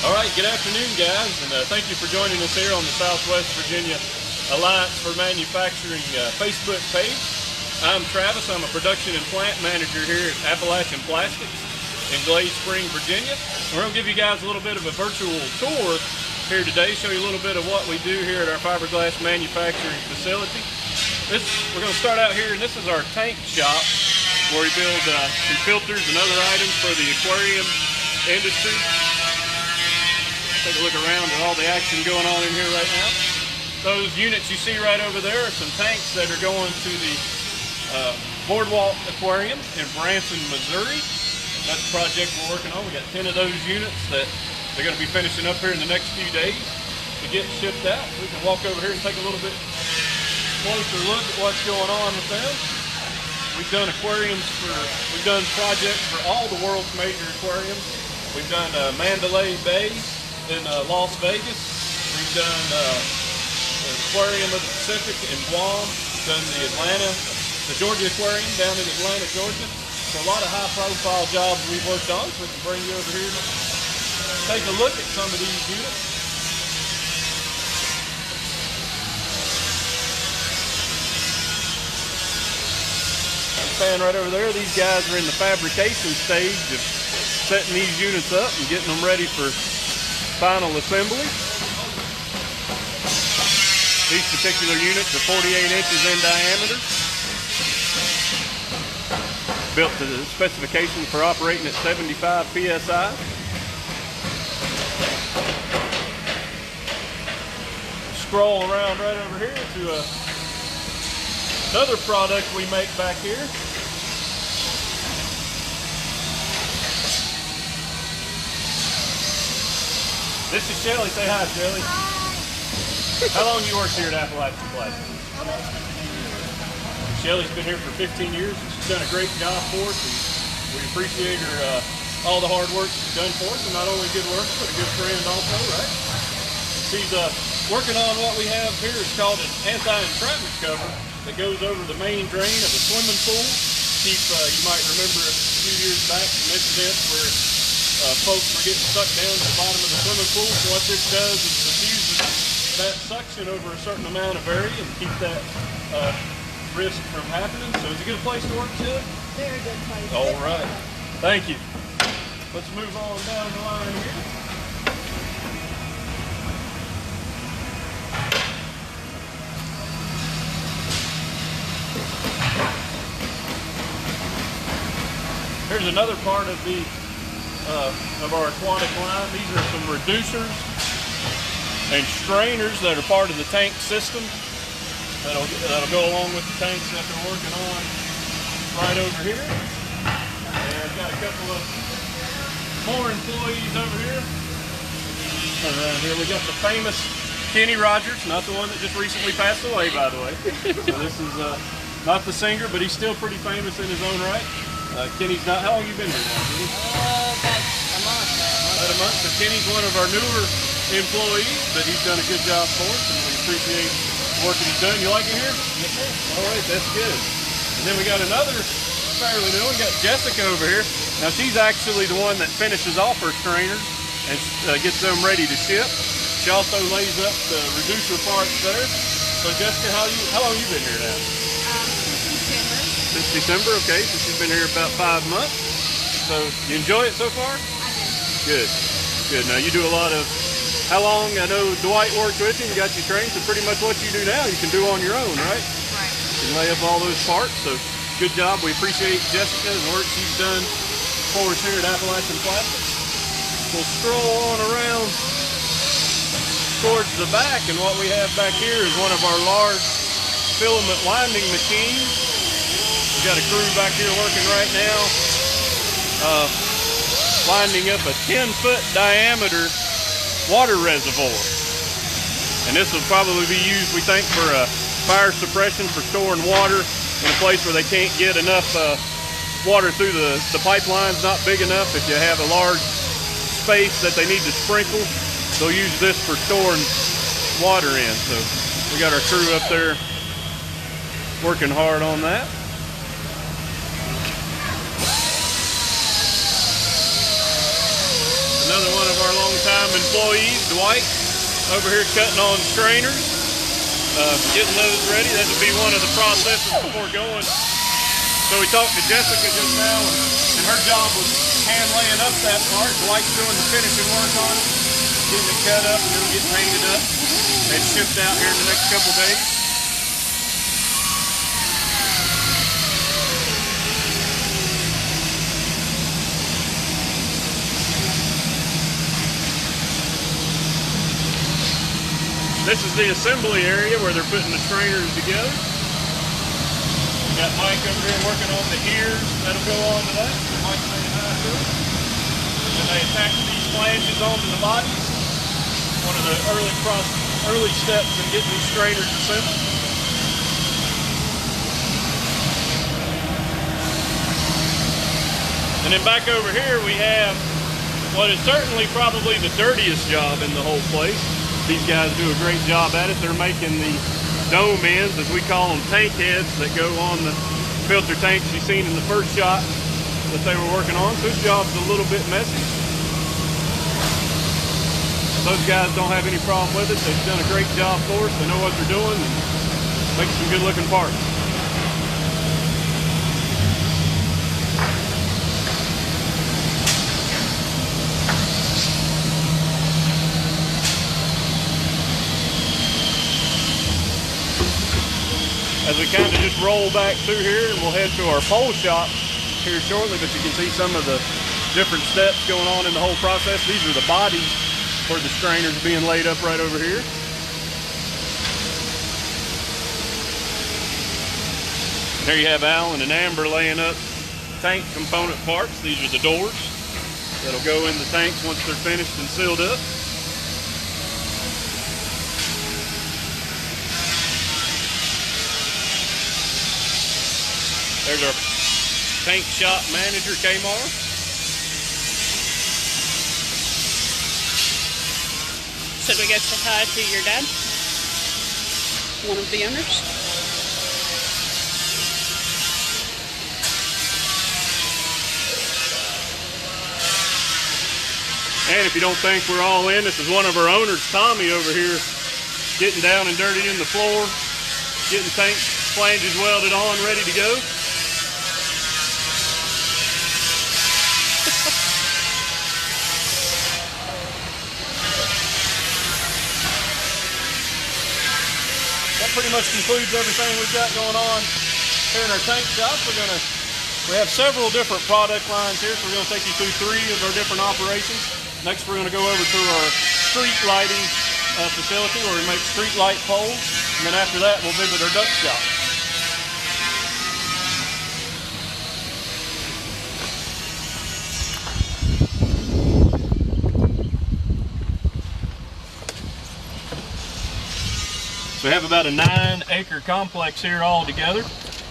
All right, good afternoon, guys, and thank you for joining us here on the Southwest Virginia Alliance for Manufacturing Facebook page. I'm Travis. I'm a production and plant manager here at Appalachian Plastics in Glade Spring, Virginia. We're going to give you guys a little bit of a virtual tour here today, show you a little bit of what we do here at our fiberglass manufacturing facility. We're going to start out here, and this is our tank shop where we build some filters and other items for the aquarium industry. Take a look around at all the action going on in here right now. Those units you see right over there are some tanks that are going to the Boardwalk Aquarium in Branson, Missouri. That's the project we're working on. We got 10 of those units that they're going to be finishing up here in the next few days to get shipped out. We can walk over here and take a little bit closer look at what's going on with them. We've done projects for all the world's major aquariums. We've done Mandalay Bay in Las Vegas. We've done the Aquarium of the Pacific in Guam. Done the Georgia Aquarium down in Atlanta, Georgia. So a lot of high-profile jobs we've worked on. So we can bring you over here to take a look at some of these units. Stand right over there. These guys are in the fabrication stage of setting these units up and getting them ready for final assembly. These particular units are 48 inches in diameter. Built to the specifications for operating at 75 psi. Scroll around right over here to another product we make back here. This is Shelly. Say hi, Shelly. Hi. How long you worked here at Appalachian Plastics? Shelly's been here for 15 years, and she's done a great job for us. And we appreciate her, all the hard work she's done for us, and not only good work, but a good friend also, right? She's working on what we have here. It's called an anti-entrapment cover that goes over the main drain of a swimming pool. You might remember a few years back some incidents where folks were getting sucked down to the bottom of the swimming pool. So what this does is diffuses that suction over a certain amount of area and keep that risk from happening. So it's a good place to work, Chip? Very good place. All right. Thank you. Let's move on down the line here. Here's another part of our aquatic line. These are some reducers and strainers that are part of the tank system that'll go along with the tanks that they're working on right over here. And I've got a couple of more employees over here. Around here we got the famous Kenny Rogers, not the one that just recently passed away, by the way. So this is not the singer, but he's still pretty famous in his own right. Kenny's not, how long have you been here now, Kenny? About a month. About a month. So Kenny's one of our newer employees, but he's done a good job for us, and we appreciate the work that he's done. You like it here? Yes, sir. All right, that's good. And then we got another fairly new one. We got Jessica over here. Now she's actually the one that finishes off her strainers and gets them ready to ship. She also lays up the reducer parts there. So Jessica, how long have you been here now? Since December, okay, so she's been here about 5 months. So you enjoy it so far? I do. Good, good. Now you do a lot of, how long, I know Dwight worked with you and got you trained, so pretty much what you do now you can do on your own, right? Right. You can lay up all those parts, so good job. We appreciate Jessica and the work she's done for us here at Appalachian Plastics. We'll stroll on around towards the back, and what we have back here is one of our large filament winding machines. We've got a crew back here working right now, winding up a 10-foot diameter water reservoir. And this will probably be used, we think, for fire suppression, for storing water in a place where they can't get enough water through the pipeline's not big enough. If you have a large space that they need to sprinkle, they'll use this for storing water in. So we got our crew up there working hard on that. Another one of our longtime employees, Dwight, over here cutting on strainers, getting those ready. That would be one of the processes before going. So we talked to Jessica just now, and her job was hand laying up that part. Dwight's doing the finishing work on it, getting it cut up, and it'll get painted up and shipped out here in the next couple days. This is the assembly area where they're putting the strainers together. We got Mike over here working on the ears. That'll go on to that. Mike saying hi to it. And they attach these flanges onto the bodies. One of the early steps in getting these strainers assembled. And then back over here we have what is certainly probably the dirtiest job in the whole place. These guys do a great job at it. They're making the dome ends, as we call them, tank heads that go on the filter tanks you seen in the first shot that they were working on. So this job's a little bit messy. Those guys don't have any problem with it. They've done a great job for us. They know what they're doing and make some good looking parts. As we kind of just roll back through here, and we'll head to our pole shop here shortly, but you can see some of the different steps going on in the whole process. These are the bodies for the strainers being laid up right over here. There you have Alan and Amber laying up tank component parts. These are the doors that'll go in the tanks once they're finished and sealed up. There's our tank shop manager, Kmar. Should we go say hi to your dad? One of the owners? And if you don't think we're all in, this is one of our owners, Tommy, over here, getting down and dirty in the floor, getting tank flanges welded on, ready to go. Pretty much concludes everything we've got going on here in our tank shop. We have several different product lines here, so we're going to take you through 3 of our different operations. Next, we're going to go over to our street lighting facility where we make street light poles, and then after that we'll visit our duct shop. So we have about a 9-acre complex here all together.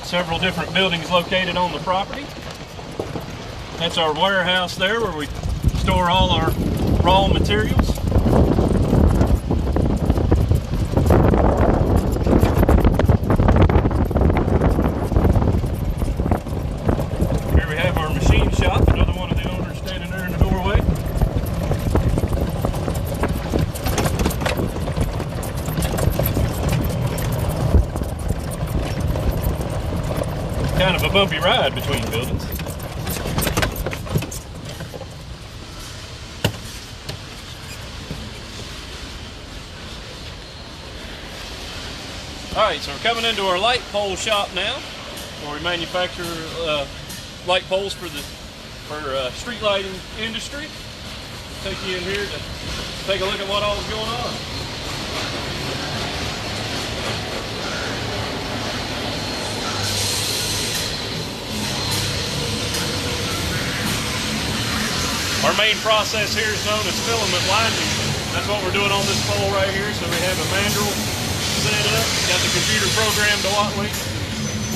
Several different buildings located on the property. That's our warehouse there where we store all our raw materials. Here we have our machine shop, another one of the owners standing there in the doorway. Kind of a bumpy ride between buildings. Alright, so we're coming into our light pole shop now, where we manufacture light poles for the street lighting industry. I'll take you in here to take a look at what all is going on. Our main process here is known as filament winding. That's what we're doing on this pole right here. So we have a mandrel set up, got the computer programmed to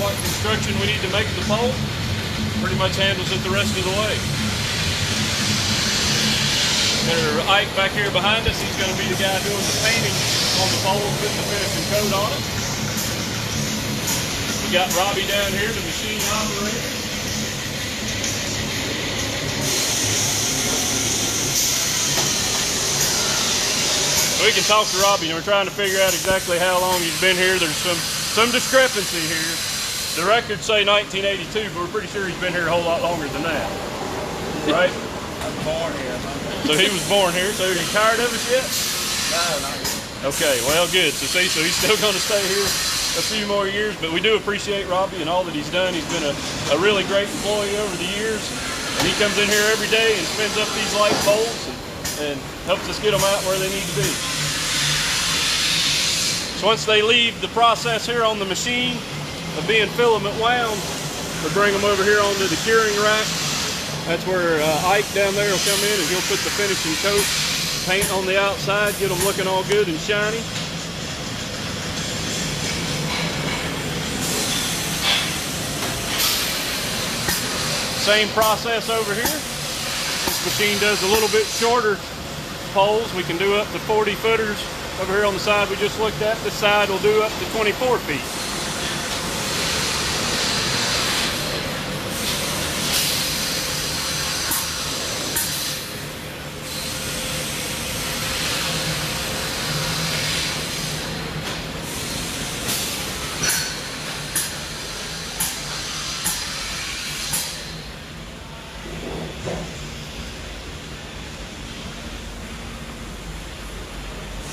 what construction we need to make the pole. Pretty much handles it the rest of the way. There's Ike back here behind us. He's going to be the guy doing the painting on the pole, putting the finishing coat on it. We got Robbie down here, the machine operator. We can talk to Robbie, and we're trying to figure out exactly how long he's been here. There's some discrepancy here. The records say 1982, but we're pretty sure he's been here a whole lot longer than that. Right? I was born here. So he was born here. So are you tired of us yet? No, not yet. Okay, well, good. So see, so he's still going to stay here a few more years, but we do appreciate Robbie and all that he's done. He's been a really great employee over the years, and he comes in here every day and spins up these light poles and helps us get them out where they need to be. So once they leave the process here on the machine of being filament wound, we bring them over here onto the curing rack. That's where Ike down there will come in and he'll put the finishing coat, paint on the outside, get them looking all good and shiny. Same process over here. This machine does a little bit shorter poles. We can do up to 40 footers. Over here on the side we just looked at, this side will do up to 24 feet.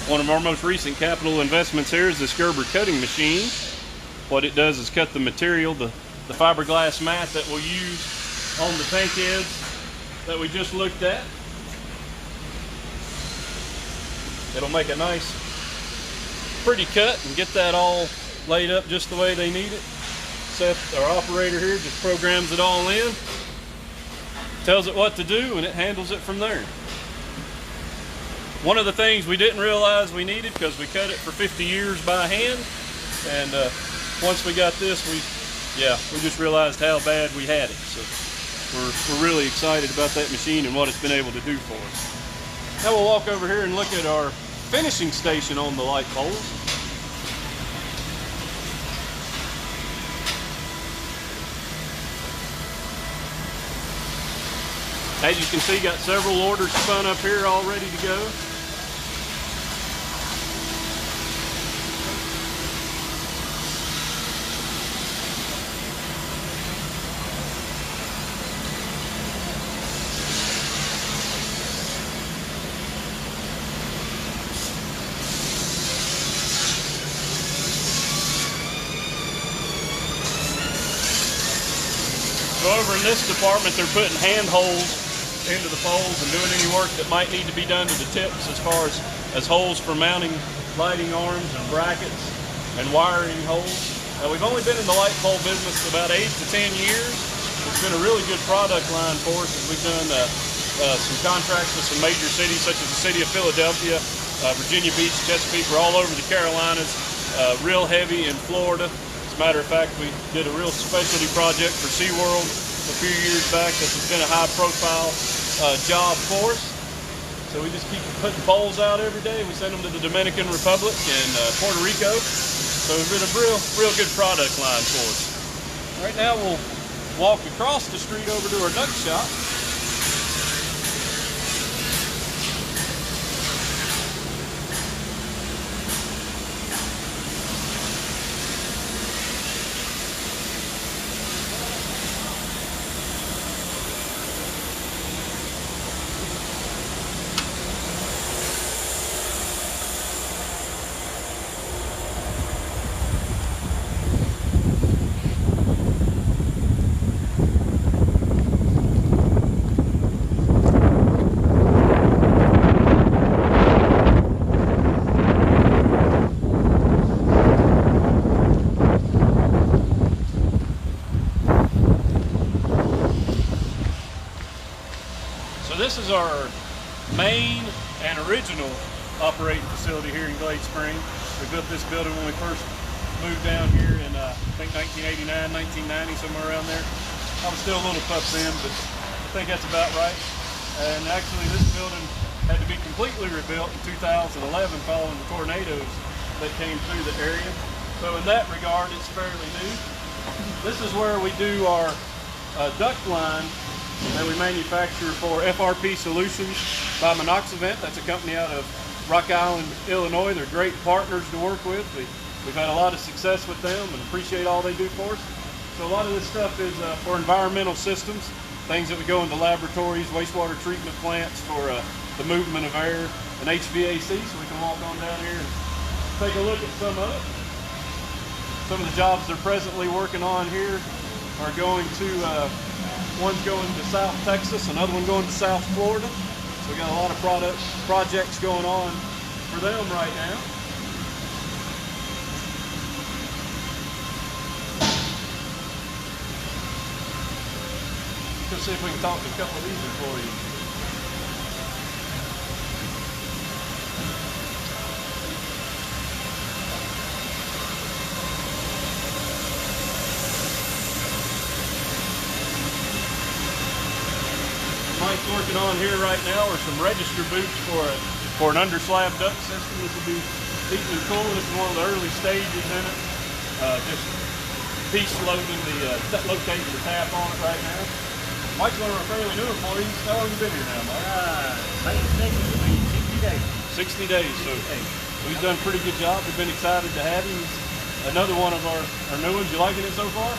One of our most recent capital investments here is this Gerber cutting machine. What it does is cut the material, the fiberglass mat that we'll use on the tank heads that we just looked at. It'll make a nice, pretty cut and get that all laid up just the way they need it. Seth, our operator here, just programs it all in, tells it what to do, and it handles it from there. One of the things we didn't realize we needed, because we cut it for 50 years by hand, and once we got this, we just realized how bad we had it. So we're really excited about that machine and what it's been able to do for us. Now we'll walk over here and look at our finishing station on the light poles. As you can see, got several orders spun up here all ready to go. So over in this department, they're putting hand holes into the poles and doing any work that might need to be done to the tips as far as holes for mounting lighting arms and brackets and wiring holes. We've only been in the light pole business about 8 to 10 years. It's been a really good product line for us as we've done some contracts with some major cities such as the city of Philadelphia, Virginia Beach, Chesapeake. We're all over the Carolinas, real heavy in Florida. As a matter of fact, we did a real specialty project for SeaWorld a few years back. This has been a high profile job for us. So we just keep putting poles out every day. We send them to the Dominican Republic and Puerto Rico. So it's been a real good product line for us. Right now we'll walk across the street over to our duct shop. This is our main and original operating facility here in Glade Spring. We built this building when we first moved down here in I think 1989, 1990, somewhere around there. I was still a little pup then, but I think that's about right. And actually this building had to be completely rebuilt in 2011 following the tornadoes that came through the area. So in that regard, it's fairly new. This is where we do our duct line that we manufacture for FRP Solutions by Minoxidant. That's a company out of Rock Island, Illinois. They're great partners to work with. We've had a lot of success with them and appreciate all they do for us. So a lot of this stuff is for environmental systems, things that would go into laboratories, wastewater treatment plants for the movement of air and HVAC. So we can walk on down here and take a look at some of it. Some of the jobs they're presently working on here are going to, one's going to South Texas, another one going to South Florida. So we got a lot of projects going on for them right now. Let's see if we can talk to a couple of these employees. Mike's working on here right now are some register boots for an underslab duct system. This will be heating and cooling. This is one of the early stages in it. Just piece loading locating the tap on it right now. Mike's one of our fairly new employees. How long have you been here now, Mike? 60 days. 60 days. So he's done a pretty good job. We've been excited to have him. He's another one of our new ones. You liking it so far?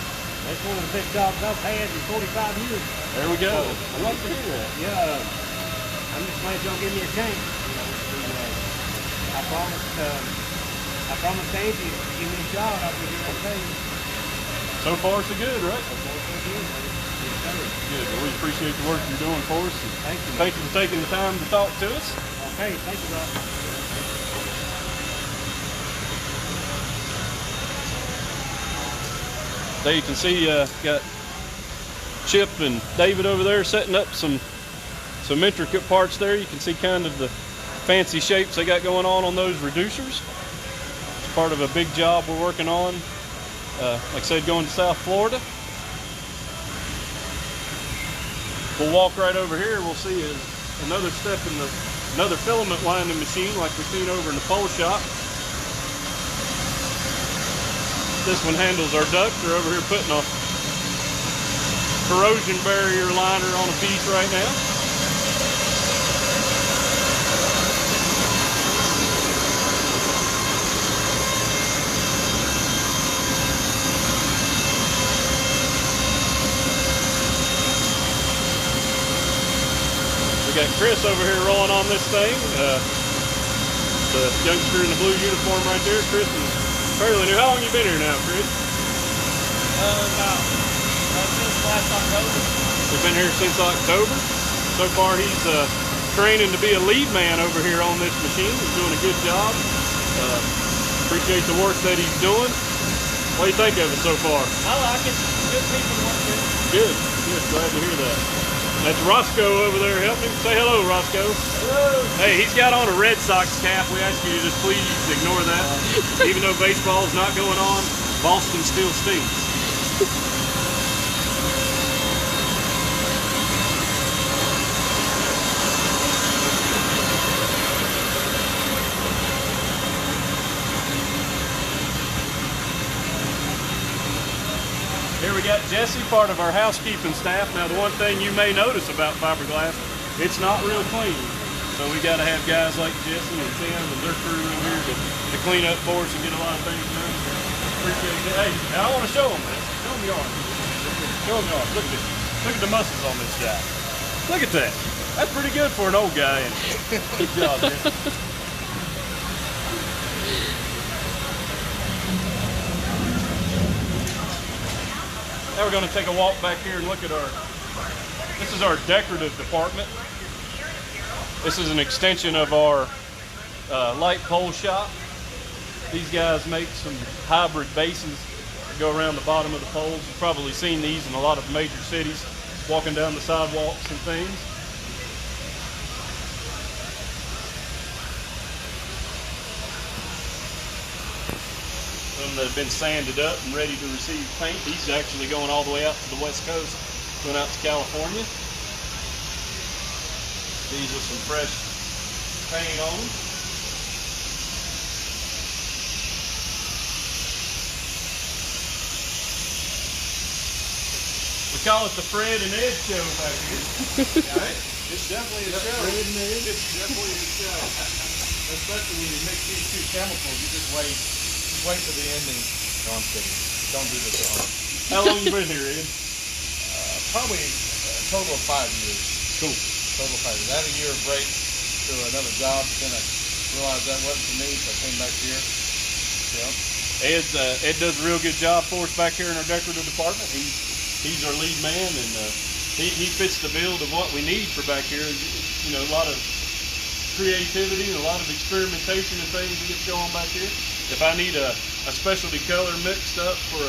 That's one of the best jobs I've had in 45 years. There we go. I like to hear that. Yeah, I'm just glad y'all give me a chance. You know, I promised Angie, if you give me a job, I'll be here on pay. So far, so good, right? So far, so good. Good. Well, we appreciate the work you're doing for us. Thank you. Thank you for taking the time to talk to us. Okay, thank you, Rob. There you can see got Chip and David over there setting up some intricate parts there. You can see kind of the fancy shapes they got going on those reducers. It's part of a big job we're working on. Like I said, going to South Florida. We'll walk right over here. We'll see another step in another filament winding machine like we've seen over in the pole shop. This one handles our duct. They're over here putting a corrosion barrier liner on a piece right now. We got Chris over here rolling on this thing. The youngster in the blue uniform right there. Chris is fairly new. How long have you been here now, Chris? Since last October. We've been here since October. So far he's training to be a lead man over here on this machine. He's doing a good job. Appreciate the work that he's doing. What do you think of it so far? I like it. Good people to work with. Good. Good. Glad to hear that. That's Roscoe over there helping. Say hello, Roscoe. Hello. Hey, he's got on a Red Sox cap. We ask you to just please ignore that. Even though baseball is not going on, Boston still stinks. Here we got Jesse, part of our housekeeping staff. Now the one thing you may notice about fiberglass, it's not real clean. So we got to have guys like Jesse and Tim and their crew in here to clean up for us and get a lot of things done. Appreciate it. Hey, now I want to show them this. Show them the arm. Show them the arm. Look at this. Look at the muscles on this guy. Look at that. That's pretty good for an old guy. Good job, man. Now we're going to take a walk back here and look at this is our decorative department. This is an extension of our light pole shop. These guys make some hybrid bases that go around the bottom of the poles. You've probably seen these in a lot of major cities, walking down the sidewalks and things. Some that have been sanded up and ready to receive paint. These are actually going all the way out to the West Coast, going out to California. These are some fresh paint on them. We call it the Fred and Ed show back here. All right? It's definitely a show. Fred and Ed. It's definitely a show. especially when you mix these two chemicals, you just wait for the ending. No, I'm kidding. Don't do this at home. How long you been here, Ed? Probably a total of 5 years. Cool. Total of 5 years. I had a year of break to another job, then I realized that wasn't for me, so I came back here. Yeah. Ed does a real good job for us back here in our decorative department. He's our lead man, and he fits the build of what we need for back here. You know, a lot of creativity and a lot of experimentation and things that get going back here. If I need a specialty color mixed up for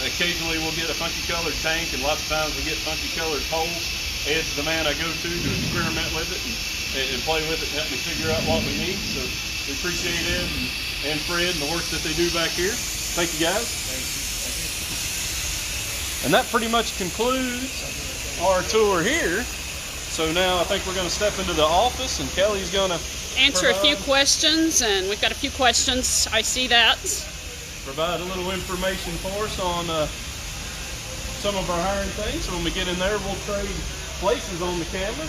occasionally we'll get a funky colored tank, and lots of times we get funky colored poles. Ed's the man I go to experiment with it and play with it and help me figure out what we need. So we appreciate Ed and Fred and the work that they do back here. Thank you, guys. Thank you. And that pretty much concludes our tour here. So now I think we're going to step into the office, and Kelly's going to answer a few questions, and we've got a few questions. I see that. Provide a little information for us on some of our hiring things. So when we get in there, we'll trade places on the camera.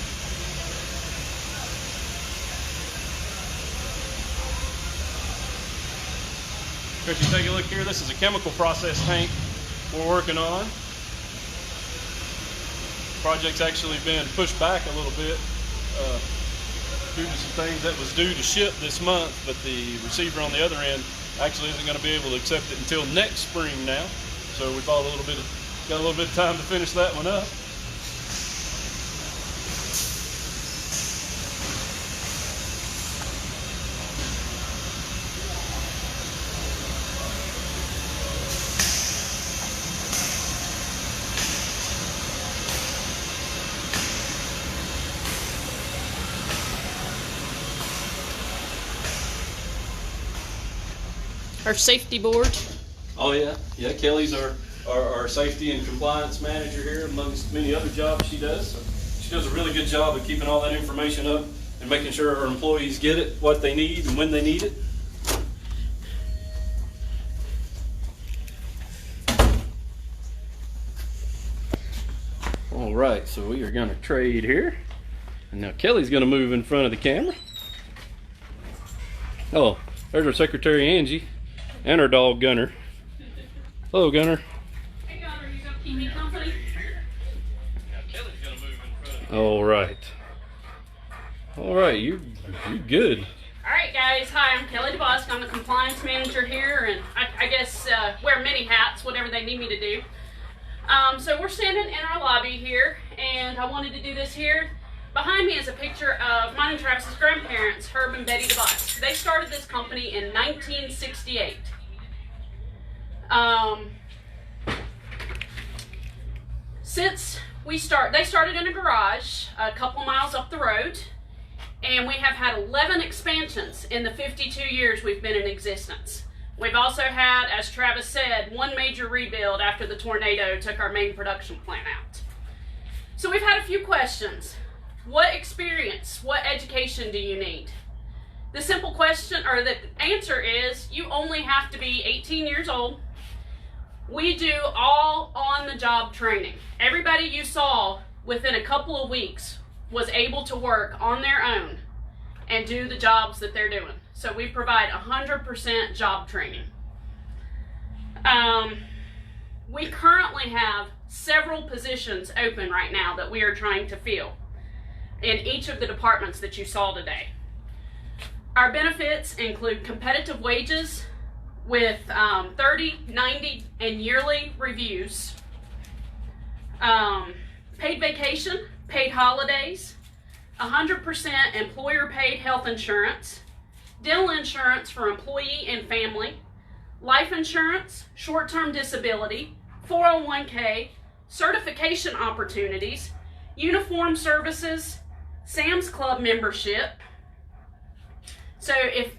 Chris, you take a look here. This is a chemical process tank we're working on. Project's actually been pushed back a little bit due to some things that was due to ship this month, but the receiver on the other end actually isn't going to be able to accept it until next spring now. So we got a little bit of time to finish that one up. Our safety board. Oh yeah, Kelly's our safety and compliance manager here, amongst many other jobs she does. So she does a really good job of keeping all that information up and making sure our employees get it, what they need, and when they need it. All right, so we are going to trade here, and now Kelly's going to move in front of the camera. Oh, there's our secretary Angie. And our dog Gunner. Hello, Gunner. Hey, Gunner, you gonna keep me company? Kelly's gonna move in front. All right, you're good. All right, guys. Hi, I'm Kelly DeBosk. I'm the compliance manager here, and I guess wear many hats, whatever they need me to do. So we're standing in our lobby here, and I wanted to do this here. Behind me is a picture of mine and Travis's grandparents, Herb and Betty DeBosk. They started this company in 1968. They started in a garage a couple miles up the road, and we have had 11 expansions in the 52 years we've been in existence. We've also had, as Travis said, one major rebuild after the tornado took our main production plant out. So we've had a few questions. What experience, what education do you need? The simple question, or the answer is, you only have to be 18 years old. We do all on-the-job training. Everybody you saw within a couple of weeks was able to work on their own and do the jobs that they're doing. So we provide 100% job training. We currently have several positions open right now that we are trying to fill in each of the departments that you saw today. Our benefits include competitive wages with 30, 90, and yearly reviews, paid vacation, paid holidays, 100% employer-paid health insurance, dental insurance for employee and family, life insurance, short-term disability, 401k, certification opportunities, uniform services, Sam's Club membership. So if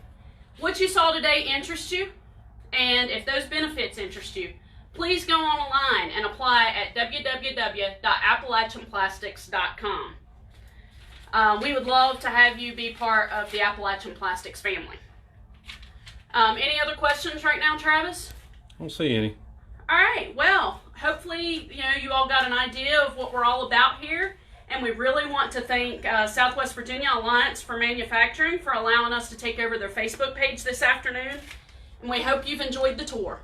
what you saw today interests you, and if those benefits interest you, please go online and apply at www.appalachianplastics.com. We would love to have you be part of the Appalachian Plastics family. Any other questions right now, Travis? I don't see any. All right, well, hopefully you all got an idea of what we're all about here. And we really want to thank Southwest Virginia Alliance for Manufacturing for allowing us to take over their Facebook page this afternoon. And we hope you've enjoyed the tour.